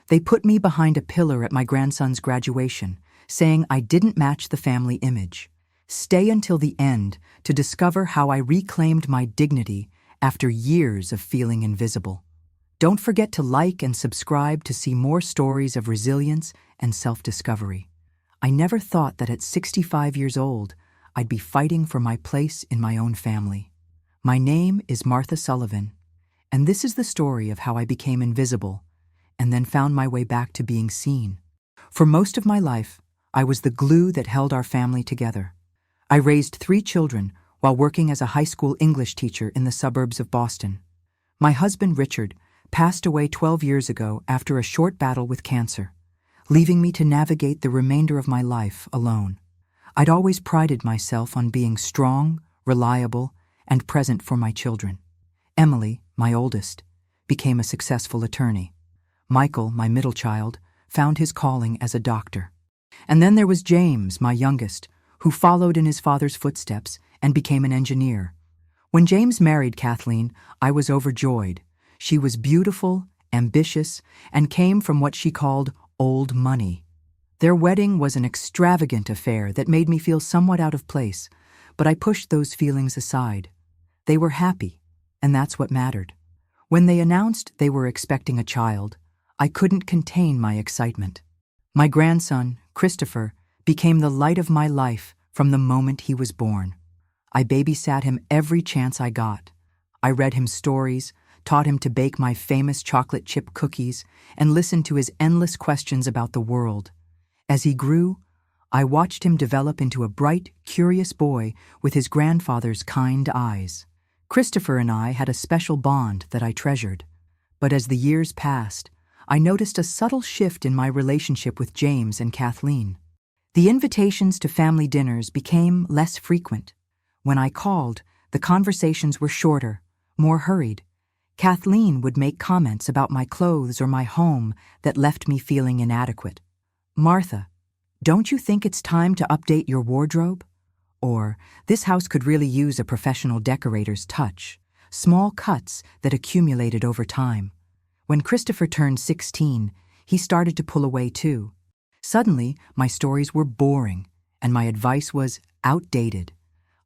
They put me behind a pillar at my grandson's graduation, saying I didn't match the family image. Stay until the end to discover how I reclaimed my dignity after years of feeling invisible. Don't forget to like and subscribe to see more stories of resilience and self-discovery. I never thought that at 65 years old, I'd be fighting for my place in my own family. My name is Martha Sullivan, and this is the story of how I became invisible and then found my way back to being seen. For most of my life, I was the glue that held our family together. I raised 3 children while working as a high school English teacher in the suburbs of Boston. My husband, Richard, passed away 12 years ago after a short battle with cancer, leaving me to navigate the remainder of my life alone. I'd always prided myself on being strong, reliable, and present for my children. Emily, my oldest, became a successful attorney. Michael, my middle child, found his calling as a doctor. And then there was James, my youngest, who followed in his father's footsteps and became an engineer. When James married Kathleen, I was overjoyed. She was beautiful, ambitious, and came from what she called old money. Their wedding was an extravagant affair that made me feel somewhat out of place, but I pushed those feelings aside. They were happy, and that's what mattered. When they announced they were expecting a child, I couldn't contain my excitement. My grandson, Christopher, became the light of my life from the moment he was born. I babysat him every chance I got. I read him stories, taught him to bake my famous chocolate chip cookies, and listened to his endless questions about the world. As he grew, I watched him develop into a bright, curious boy with his grandfather's kind eyes. Christopher and I had a special bond that I treasured. But as the years passed, I noticed a subtle shift in my relationship with James and Kathleen. The invitations to family dinners became less frequent. When I called, the conversations were shorter, more hurried. Kathleen would make comments about my clothes or my home that left me feeling inadequate. "Martha, don't you think it's time to update your wardrobe?" Or, "This house could really use a professional decorator's touch." Small cuts that accumulated over time. When Christopher turned 16, he started to pull away too. Suddenly, my stories were boring, and my advice was outdated.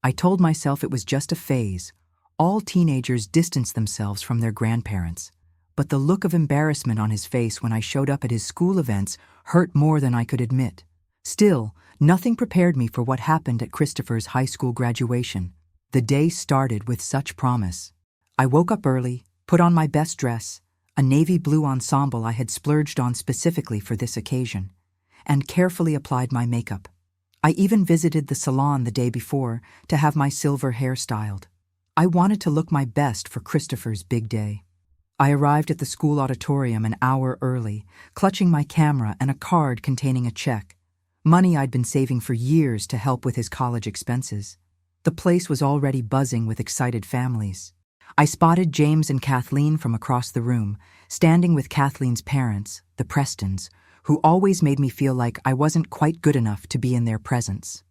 I told myself it was just a phase. All teenagers distance themselves from their grandparents. But the look of embarrassment on his face when I showed up at his school events hurt more than I could admit. Still, nothing prepared me for what happened at Christopher's high school graduation. The day started with such promise. I woke up early, put on my best dress, a navy blue ensemble I had splurged on specifically for this occasion, and carefully applied my makeup. I even visited the salon the day before to have my silver hair styled. I wanted to look my best for Christopher's big day. I arrived at the school auditorium an hour early, clutching my camera and a card containing a check, money I'd been saving for years to help with his college expenses. The place was already buzzing with excited families. I spotted James and Kathleen from across the room, standing with Kathleen's parents, the Prestons, who always made me feel like I wasn't quite good enough to be in their presence.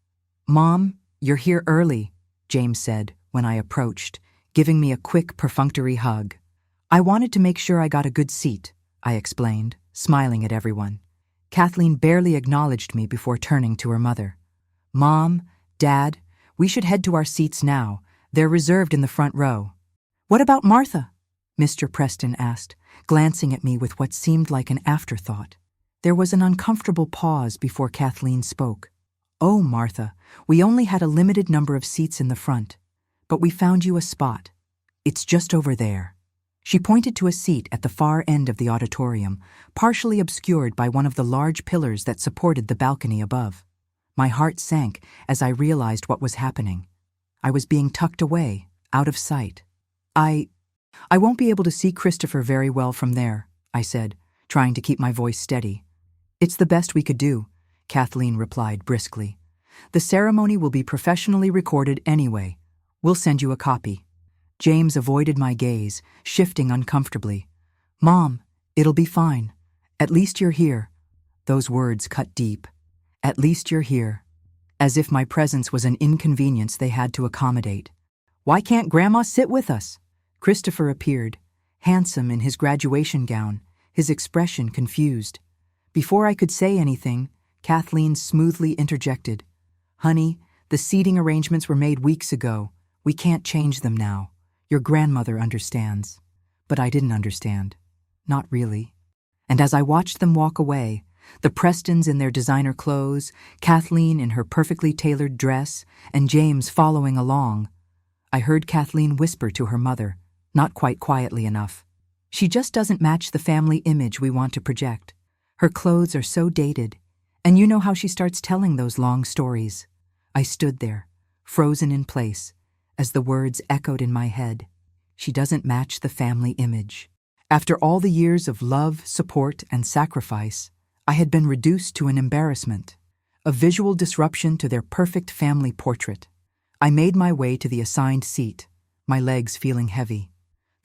"Mom, you're here early," James said when I approached, giving me a quick, perfunctory hug. "I wanted to make sure I got a good seat," I explained, smiling at everyone. Kathleen barely acknowledged me before turning to her mother. "Mom, Dad, we should head to our seats now. They're reserved in the front row." "What about Martha?" Mr. Preston asked, glancing at me with what seemed like an afterthought. There was an uncomfortable pause before Kathleen spoke. "Oh, Martha, we only had a limited number of seats in the front, but we found you a spot. It's just over there." She pointed to a seat at the far end of the auditorium, partially obscured by one of the large pillars that supported the balcony above. My heart sank as I realized what was happening. I was being tucked away, out of sight. I won't be able to see Christopher very well from there," I said, trying to keep my voice steady. "It's the best we could do," Kathleen replied briskly. "The ceremony will be professionally recorded anyway. We'll send you a copy." James avoided my gaze, shifting uncomfortably. "Mom, it'll be fine. At least you're here." Those words cut deep. At least you're here. As if my presence was an inconvenience they had to accommodate. "Why can't Grandma sit with us?" Christopher appeared, handsome in his graduation gown, his expression confused. Before I could say anything, Kathleen smoothly interjected. "Honey, the seating arrangements were made weeks ago. We can't change them now. Your grandmother understands." But I didn't understand. Not really. And as I watched them walk away, the Prestons in their designer clothes, Kathleen in her perfectly tailored dress, and James following along, I heard Kathleen whisper to her mother, not quite quietly enough. "She just doesn't match the family image we want to project. Her clothes are so dated, and you know how she starts telling those long stories." I stood there, frozen in place, as the words echoed in my head. She doesn't match the family image. After all the years of love, support, and sacrifice, I had been reduced to an embarrassment, a visual disruption to their perfect family portrait. I made my way to the assigned seat, my legs feeling heavy.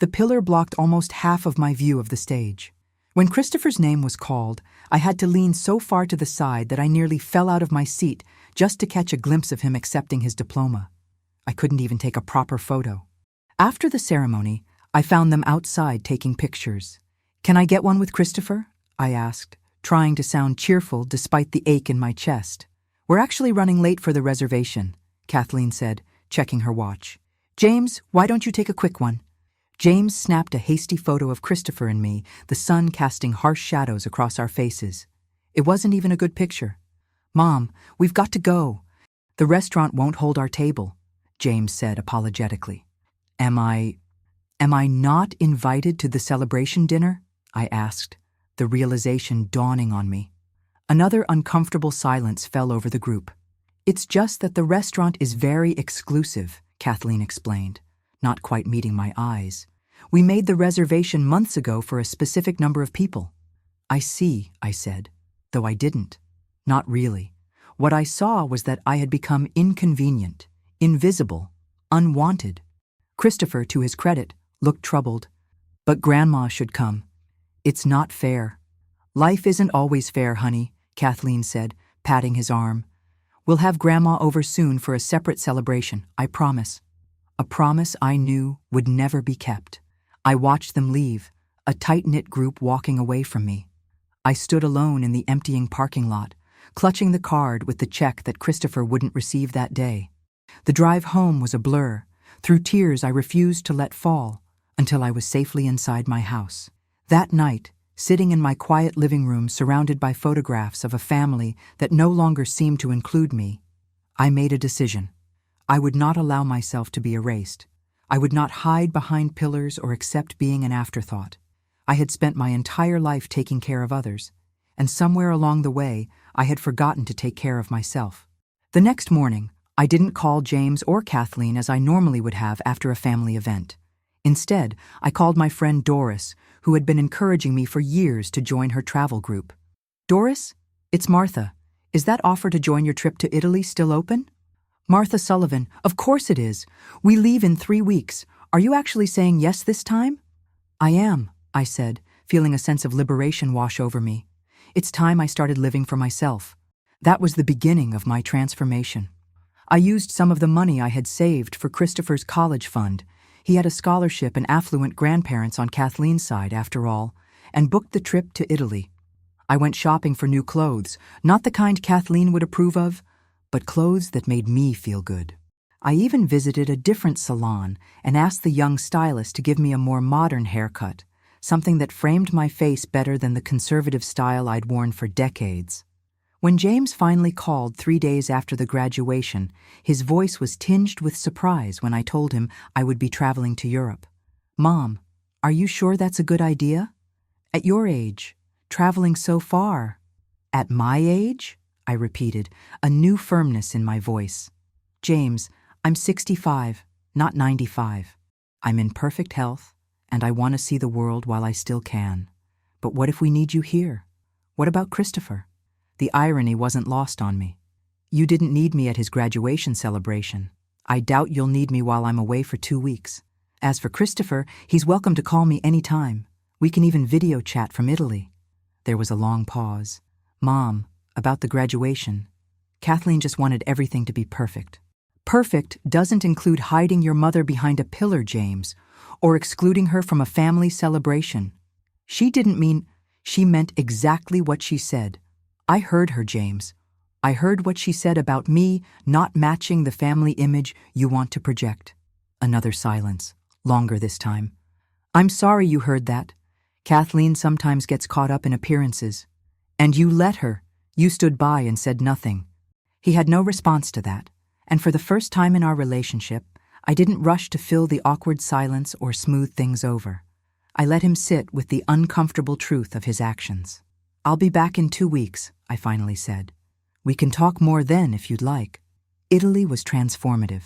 The pillar blocked almost half of my view of the stage. When Christopher's name was called, I had to lean so far to the side that I nearly fell out of my seat just to catch a glimpse of him accepting his diploma. I couldn't even take a proper photo. After the ceremony, I found them outside taking pictures. "Can I get one with Christopher?" I asked, trying to sound cheerful despite the ache in my chest. "We're actually running late for the reservation," Kathleen said, checking her watch. "James, why don't you take a quick one?" James snapped a hasty photo of Christopher and me, the sun casting harsh shadows across our faces. It wasn't even a good picture. "Mom, we've got to go. The restaurant won't hold our table," James said apologetically. Am I not invited to the celebration dinner?" I asked, the realization dawning on me. Another uncomfortable silence fell over the group. "It's just that the restaurant is very exclusive," Kathleen explained, not quite meeting my eyes. "We made the reservation months ago for a specific number of people." "I see," I said, though I didn't. Not really. What I saw was that I had become inconvenient, invisible, unwanted. Christopher, to his credit, looked troubled. "But Grandma should come. It's not fair." "Life isn't always fair, honey," Kathleen said, patting his arm. "We'll have Grandma over soon for a separate celebration, I promise." A promise I knew would never be kept. I watched them leave, a tight-knit group walking away from me. I stood alone in the emptying parking lot, clutching the card with the check that Christopher wouldn't receive that day. The drive home was a blur. Through tears I refused to let fall until I was safely inside my house. That night, sitting in my quiet living room surrounded by photographs of a family that no longer seemed to include me, I made a decision. I would not allow myself to be erased. I would not hide behind pillars or accept being an afterthought. I had spent my entire life taking care of others, and somewhere along the way, I had forgotten to take care of myself. The next morning, I didn't call James or Kathleen as I normally would have after a family event. Instead, I called my friend Doris, who had been encouraging me for years to join her travel group. "Doris, it's Martha. Is that offer to join your trip to Italy still open?" "Martha Sullivan, of course it is. We leave in 3 weeks. Are you actually saying yes this time?" "I am," I said, feeling a sense of liberation wash over me. It's time I started living for myself. That was the beginning of my transformation. I used some of the money I had saved for Christopher's college fund. He had a scholarship and affluent grandparents on Kathleen's side, after all, and booked the trip to Italy. I went shopping for new clothes, not the kind Kathleen would approve of, but clothes that made me feel good. I even visited a different salon and asked the young stylist to give me a more modern haircut, something that framed my face better than the conservative style I'd worn for decades. When James finally called 3 days after the graduation, his voice was tinged with surprise when I told him I would be traveling to Europe. "Mom, are you sure that's a good idea? At your age, traveling so far." "At my age?" I repeated, a new firmness in my voice. "James, I'm 65, not 95. I'm in perfect health, and I want to see the world while I still can. But what if we need you here? What about Christopher?" The irony wasn't lost on me. "You didn't need me at his graduation celebration. I doubt you'll need me while I'm away for 2 weeks. As for Christopher, he's welcome to call me any time. We can even video chat from Italy." There was a long pause. "Mom, about the graduation. Kathleen just wanted everything to be perfect." "Perfect doesn't include hiding your mother behind a pillar, James, or excluding her from a family celebration. She didn't mean..." She meant exactly what she said. I heard her, James. I heard what she said about me not matching the family image you want to project. Another silence, longer this time. I'm sorry you heard that. Kathleen sometimes gets caught up in appearances. And you let her. You stood by and said nothing. He had no response to that, and for the first time in our relationship, I didn't rush to fill the awkward silence or smooth things over. I let him sit with the uncomfortable truth of his actions. I'll be back in 2 weeks, I finally said. We can talk more then if you'd like. Italy was transformative.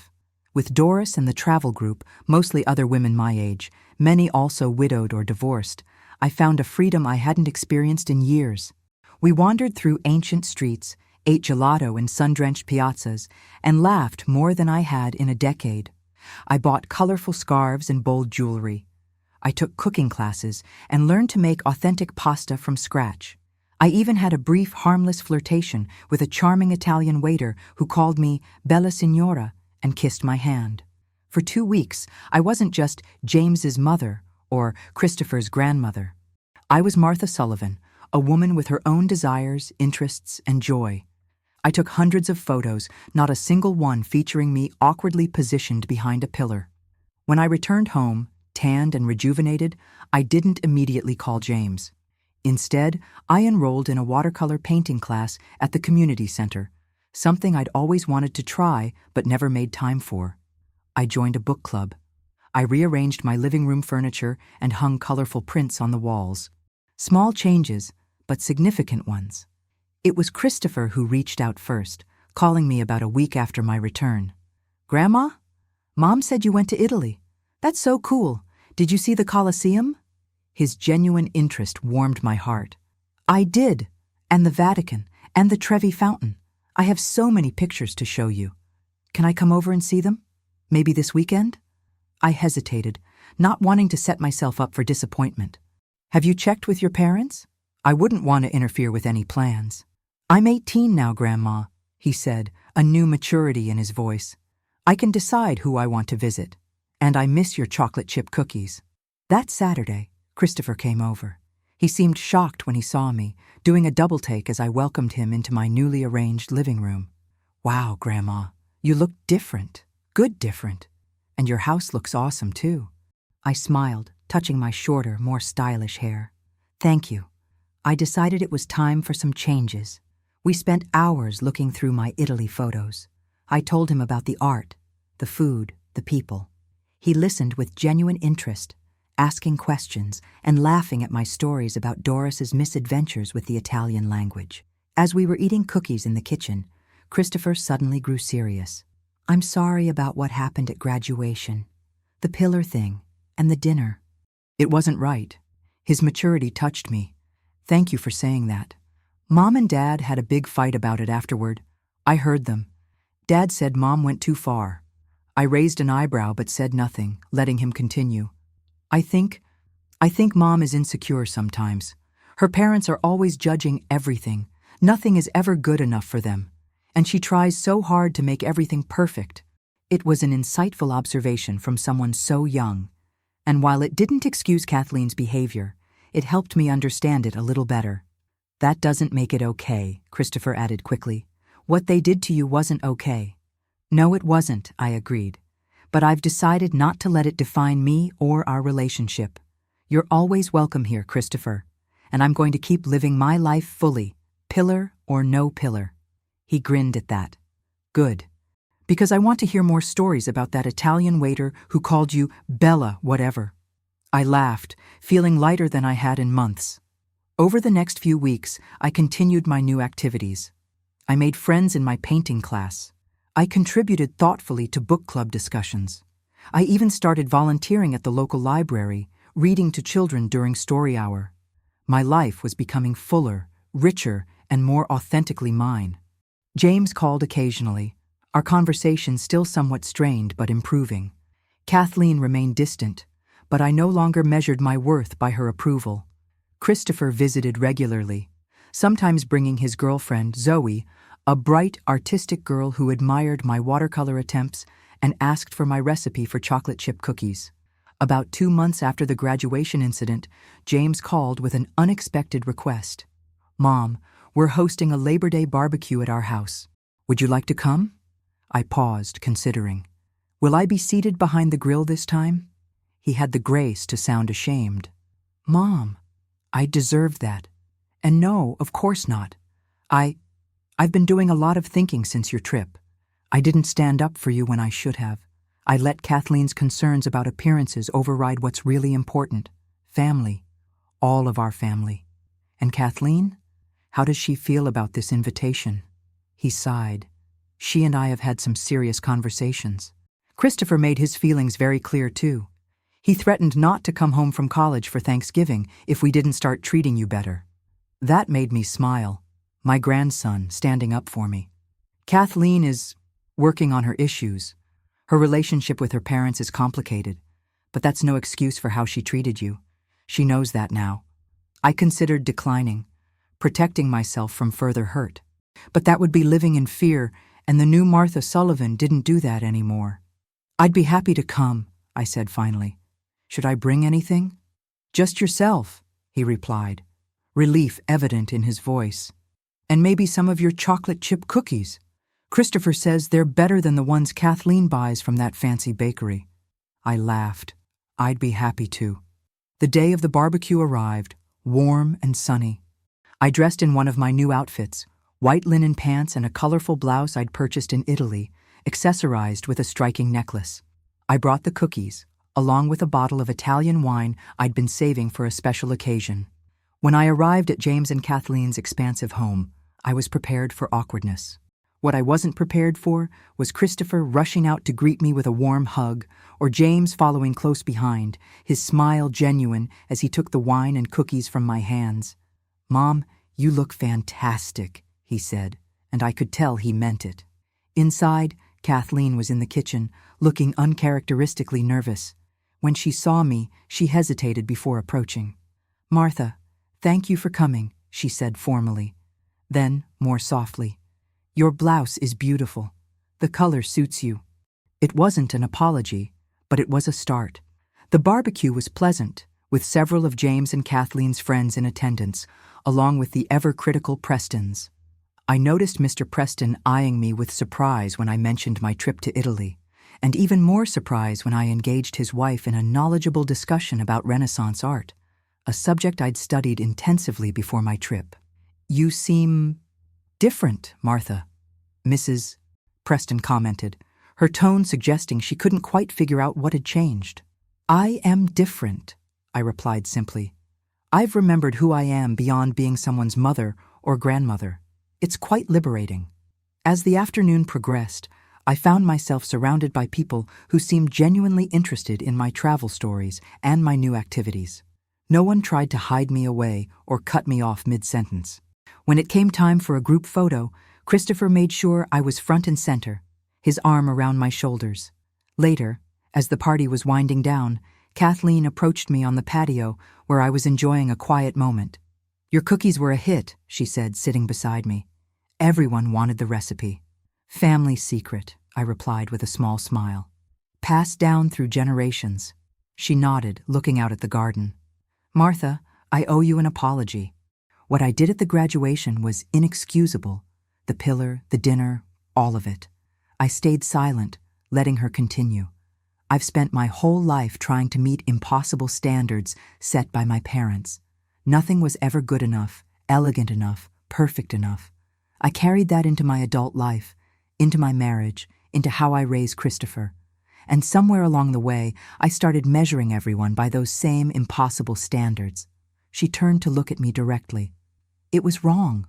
With Doris and the travel group, mostly other women my age, many also widowed or divorced, I found a freedom I hadn't experienced in years. We wandered through ancient streets, ate gelato in sun-drenched piazzas, and laughed more than I had in a decade. I bought colorful scarves and bold jewelry. I took cooking classes and learned to make authentic pasta from scratch. I even had a brief, harmless flirtation with a charming Italian waiter who called me Bella Signora and kissed my hand. For 2 weeks, I wasn't just James's mother or Christopher's grandmother. I was Martha Sullivan, a woman with her own desires, interests, and joy. I took hundreds of photos, not a single one featuring me awkwardly positioned behind a pillar. When I returned home, tanned and rejuvenated, I didn't immediately call James. Instead, I enrolled in a watercolor painting class at the community center, something I'd always wanted to try but never made time for. I joined a book club. I rearranged my living room furniture and hung colorful prints on the walls. Small changes, but significant ones. It was Christopher who reached out first, calling me about a week after my return. "Grandma? Mom said you went to Italy. That's so cool. Did you see the Colosseum?" His genuine interest warmed my heart. "I did, and the Vatican, and the Trevi Fountain. I have so many pictures to show you. Can I come over and see them? Maybe this weekend?" I hesitated, not wanting to set myself up for disappointment. "Have you checked with your parents?" I wouldn't want to interfere with any plans. "I'm 18 now, Grandma," he said, a new maturity in his voice. "I can decide who I want to visit, and I miss your chocolate chip cookies." That Saturday, Christopher came over. He seemed shocked when he saw me, doing a double take as I welcomed him into my newly arranged living room. "Wow, Grandma, you look different. Good different. And your house looks awesome, too." I smiled, touching my shorter, more stylish hair. "Thank you. I decided it was time for some changes." We spent hours looking through my Italy photos. I told him about the art, the food, the people. He listened with genuine interest, asking questions and laughing at my stories about Doris's misadventures with the Italian language. As we were eating cookies in the kitchen, Christopher suddenly grew serious. "I'm sorry about what happened at graduation. The pillar thing, and the dinner." It wasn't right. His maturity touched me. "Thank you for saying that. Mom and Dad had a big fight about it afterward. I heard them. Dad said Mom went too far." I raised an eyebrow but said nothing, letting him continue. I think Mom is insecure sometimes. Her parents are always judging everything. Nothing is ever good enough for them. And she tries so hard to make everything perfect." It was an insightful observation from someone so young. And while it didn't excuse Kathleen's behavior, it helped me understand it a little better. "That doesn't make it okay," Christopher added quickly. "What they did to you wasn't okay." "No, it wasn't," I agreed. "But I've decided not to let it define me or our relationship. You're always welcome here, Christopher, and I'm going to keep living my life fully, pillar or no pillar." He grinned at that. "Good. Because I want to hear more stories about that Italian waiter who called you Bella whatever." I laughed, feeling lighter than I had in months. Over the next few weeks, I continued my new activities. I made friends in my painting class. I contributed thoughtfully to book club discussions. I even started volunteering at the local library, reading to children during story hour. My life was becoming fuller, richer, and more authentically mine. James called occasionally, our conversation still somewhat strained but improving. Kathleen remained distant, but I no longer measured my worth by her approval. Christopher visited regularly, sometimes bringing his girlfriend, Zoe, a bright, artistic girl who admired my watercolor attempts and asked for my recipe for chocolate chip cookies. About 2 months after the graduation incident, James called with an unexpected request. "Mom, we're hosting a Labor Day barbecue at our house. Would you like to come?" I paused, considering. Will I be seated behind the grill this time? He had the grace to sound ashamed. "Mom, I deserve that. And no, of course not. I've been doing a lot of thinking since your trip. I didn't stand up for you when I should have. I let Kathleen's concerns about appearances override what's really important. Family. All of our family. And Kathleen? How does she feel about this invitation?" He sighed. She and I have had some serious conversations. Christopher made his feelings very clear, too. He threatened not to come home from college for Thanksgiving if we didn't start treating you better. That made me smile. My grandson standing up for me. Kathleen is working on her issues. Her relationship with her parents is complicated, but that's no excuse for how she treated you. She knows that now. I considered declining, protecting myself from further hurt. But that would be living in fear, and the new Martha Sullivan didn't do that anymore. "I'd be happy to come," I said finally. "Should I bring anything?" "Just yourself," he replied, relief evident in his voice. "And maybe some of your chocolate chip cookies. Christopher says they're better than the ones Kathleen buys from that fancy bakery." I laughed. I'd be happy to. The day of the barbecue arrived, warm and sunny. I dressed in one of my new outfits, white linen pants and a colorful blouse I'd purchased in Italy, accessorized with a striking necklace. I brought the cookies, along with a bottle of Italian wine I'd been saving for a special occasion. When I arrived at James and Kathleen's expansive home, I was prepared for awkwardness. What I wasn't prepared for was Christopher rushing out to greet me with a warm hug, or James following close behind, his smile genuine as he took the wine and cookies from my hands. "Mom, you look fantastic," he said, and I could tell he meant it. Inside, Kathleen was in the kitchen, looking uncharacteristically nervous. When she saw me, she hesitated before approaching. "Martha, thank you for coming," she said formally. Then, more softly, "Your blouse is beautiful. The color suits you." It wasn't an apology, but it was a start. The barbecue was pleasant, with several of James and Kathleen's friends in attendance, along with the ever-critical Prestons. I noticed Mr. Preston eyeing me with surprise when I mentioned my trip to Italy, and even more surprise when I engaged his wife in a knowledgeable discussion about Renaissance art, a subject I'd studied intensively before my trip. "You seem different, Martha," Mrs. Preston commented, her tone suggesting she couldn't quite figure out what had changed. "I am different," I replied simply. "I've remembered who I am beyond being someone's mother or grandmother. It's quite liberating." As the afternoon progressed, I found myself surrounded by people who seemed genuinely interested in my travel stories and my new activities. No one tried to hide me away or cut me off mid-sentence. When it came time for a group photo, Christopher made sure I was front and center, his arm around my shoulders. Later, as the party was winding down, Kathleen approached me on the patio where I was enjoying a quiet moment. "Your cookies were a hit," she said, sitting beside me. "Everyone wanted the recipe." "Family secret," I replied with a small smile. "Passed down through generations." She nodded, looking out at the garden. "Martha, I owe you an apology. What I did at the graduation was inexcusable. The pillar, the dinner, all of it. I stayed silent, letting her continue. I've spent my whole life trying to meet impossible standards set by my parents. Nothing was ever good enough, elegant enough, perfect enough. I carried that into my adult life, into my marriage, into how I raised Christopher. And somewhere along the way, I started measuring everyone by those same impossible standards." She turned to look at me directly. "It was wrong.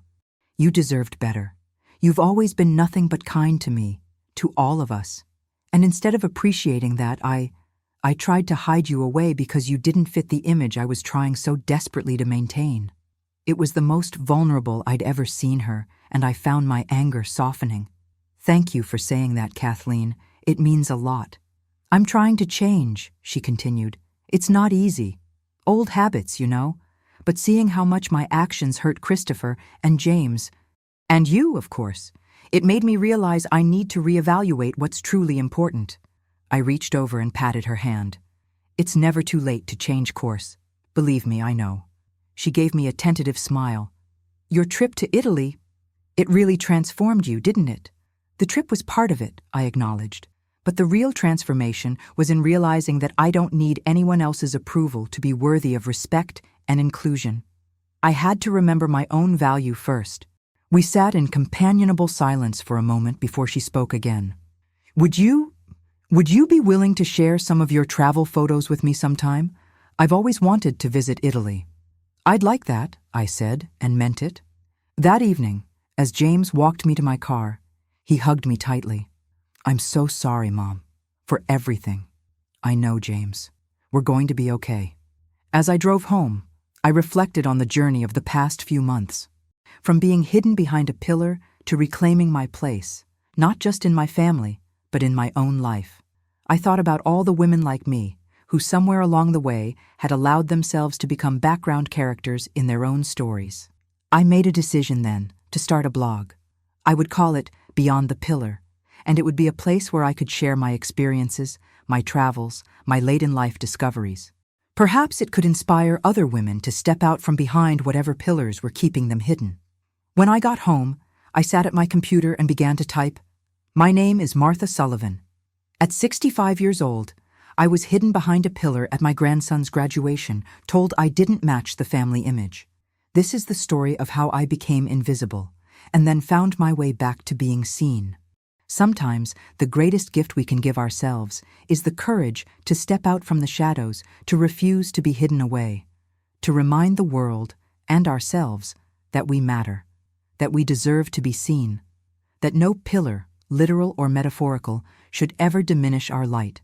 You deserved better. You've always been nothing but kind to me, to all of us. And instead of appreciating that, I tried to hide you away because you didn't fit the image I was trying so desperately to maintain." It was the most vulnerable I'd ever seen her, and I found my anger softening. "Thank you for saying that, Kathleen. It means a lot." "I'm trying to change," she continued. "It's not easy. Old habits, you know. But seeing how much my actions hurt Christopher and James, and you, of course, it made me realize I need to reevaluate what's truly important." I reached over and patted her hand. It's never too late to change course. Believe me, I know. She gave me a tentative smile. Your trip to Italy, it really transformed you, didn't it? The trip was part of it, I acknowledged. But the real transformation was in realizing that I don't need anyone else's approval to be worthy of respect and inclusion. I had to remember my own value first. We sat in companionable silence for a moment before she spoke again. Would you be willing to share some of your travel photos with me sometime? I've always wanted to visit Italy. I'd like that, I said, and meant it. That evening, as James walked me to my car, he hugged me tightly. I'm so sorry, Mom, for everything. I know, James. We're going to be okay. As I drove home, I reflected on the journey of the past few months. From being hidden behind a pillar to reclaiming my place, not just in my family, but in my own life. I thought about all the women like me, who somewhere along the way had allowed themselves to become background characters in their own stories. I made a decision then to start a blog. I would call it Beyond the Pillar, and it would be a place where I could share my experiences, my travels, my late-in-life discoveries. Perhaps it could inspire other women to step out from behind whatever pillars were keeping them hidden. When I got home, I sat at my computer and began to type, "My name is Martha Sullivan. At 65 years old, I was hidden behind a pillar at my grandson's graduation, told I didn't match the family image. This is the story of how I became invisible, and then found my way back to being seen." Sometimes the greatest gift we can give ourselves is the courage to step out from the shadows, to refuse to be hidden away, to remind the world and ourselves that we matter, that we deserve to be seen, that no pillar, literal or metaphorical, should ever diminish our light.